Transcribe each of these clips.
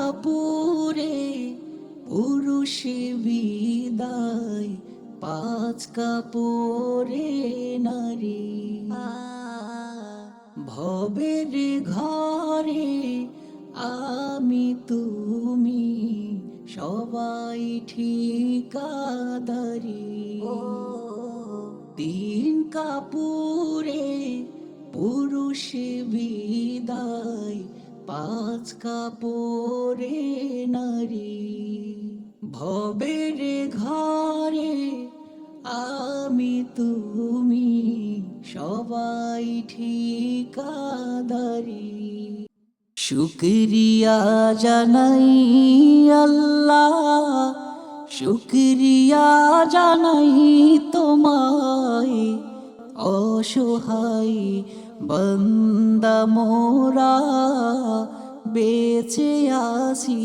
কাপুরে পুরুষ বিদায়, পাঁচ কাপড়ে নারী। ভবের ঘরে আমি তুমি সবাই ঠিকাদারি। তিন কাপুরে পুরুষ বিদায়, পাঁচ কাপড়ে নারী। ভবের ঘরে আমি তুমি সবাই ঠিকাদারি। শুকরিয়া জানাই আল্লাহ, শুকরিয়া জানাই তোমায়, অসহায় বান্দা মোরা বেঁচে আছি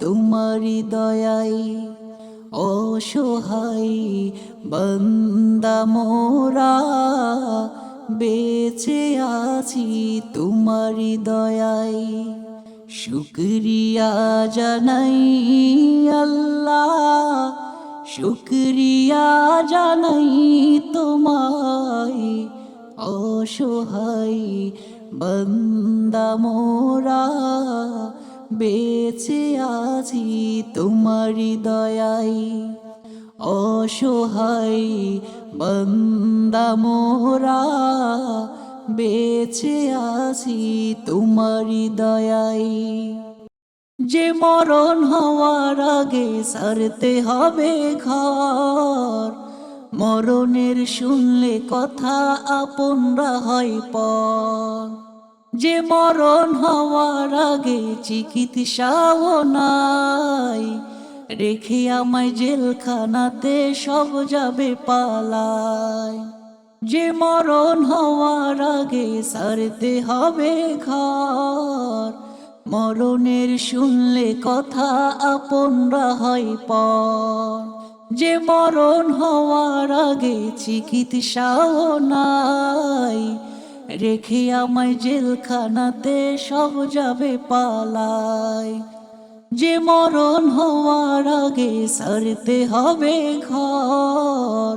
তোমারি দয়ায়। অসহায় বান্দা মোরা বেঁচে আছি তোমারি দয়ায়। শুকরিয়া জানাই আল্লাহ, শুকরিয়া জানাই তোমায়, অসহায় বান্দা মোরা বেঁচে আছি তোমারি দয়ায়। অসহায় বান্দা মোরা বেঁচে আছি তোমারি দয়ায়। যে মরণ হওয়ার আগে সারতে হবে ঘর, মরণের শুনলে কথা আপনরা হয় পর। যে মরণ হওয়ার আগে চিকিৎসাও নাই, রেখে আমায় জেলখানাতে সব যাবে পালায়। যে মরণ হওয়ার আগে সারতে হবে ঘর, মরণের শুনলে কথা আপনরা হয় পর। যে মরণ হওয়ার আগে চিকিৎসাও নাই, রেখে আমায় জেলখানাতে সব যাবে পালায়। যে মরণ হওয়ার আগে সারতে হবে ঘর,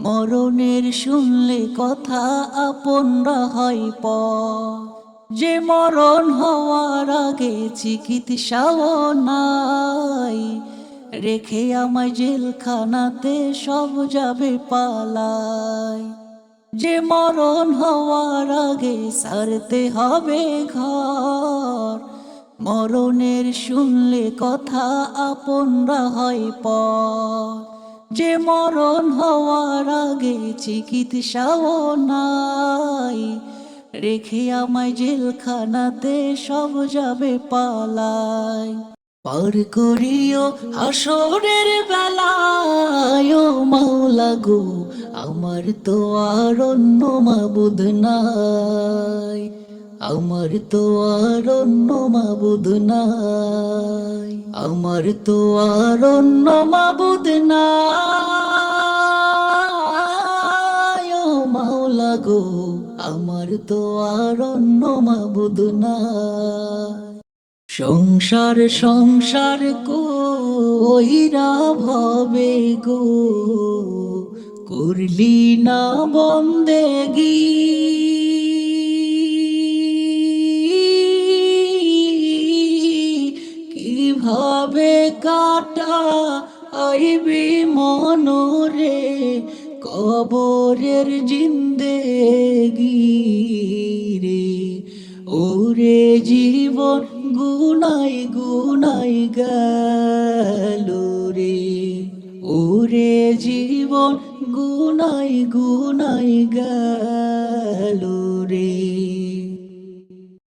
মরণের শুনলে কথা আপনরা হয় পর। যে মরণ হওয়ার আগে চিকিৎসাও নাই, রেখে আমায় জেলখানাতে সব যাবে পালায়। যে মরণ হওয়ার আগে সারতে হবে ঘর, মরণের শুনলে কথা আপনরা হয় পর। যে মরণ হওয়ার আগে চিকিৎসাও নাই, রেখে আমায় জেলখানাতে সব যাবে পালায়। পার করিও হাসরের বেলায় ও মাওলা গো, আমার তো আর অন্য মাবুদ নাই, আমার তো আর অন্য মাবুদ নাই, আমার তো আর অন্য মাবুদ নাই। ও মাওলা গো, আমার তো আর অন্য মাবুদ নাই। সংসার সংসার কইরা ভবে গো, করলি না বন্দেগি। কিভাবে কাটা আইবি মনরে কবরের জিন্দেগি রে। ওরে জীবন গুনাই গুনাই গেল রে, ওরে জীবন গুনাই গুনাই গেল।